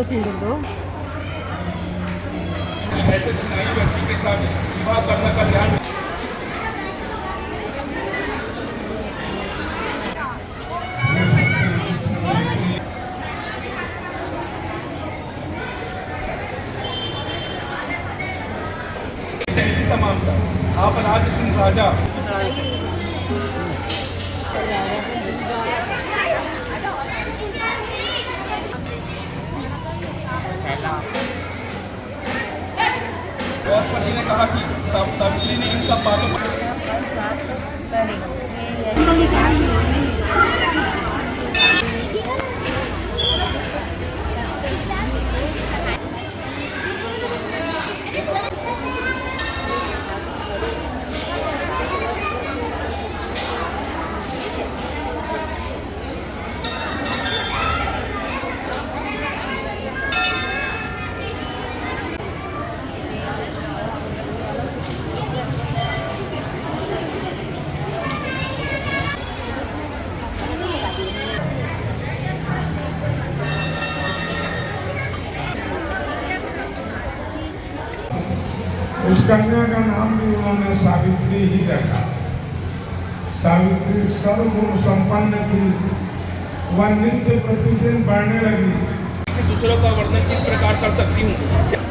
को सिंदूर दो। ऐसे चिनाई व्यक्ति के साथ विवाह करने का ध्यान समानता। आप राज सिंह राजा बृहस्पति ने कहा कि सावित्री ने इन सब बातों पर उस कन्या का नाम भी उन्होंने सावित्री ही रखा। सावित्री सर्वगुण संपन्न थी, वह नित्य प्रतिदिन बढ़ने लगी। दूसरों का वर्णन किस प्रकार कर सकती हूँ।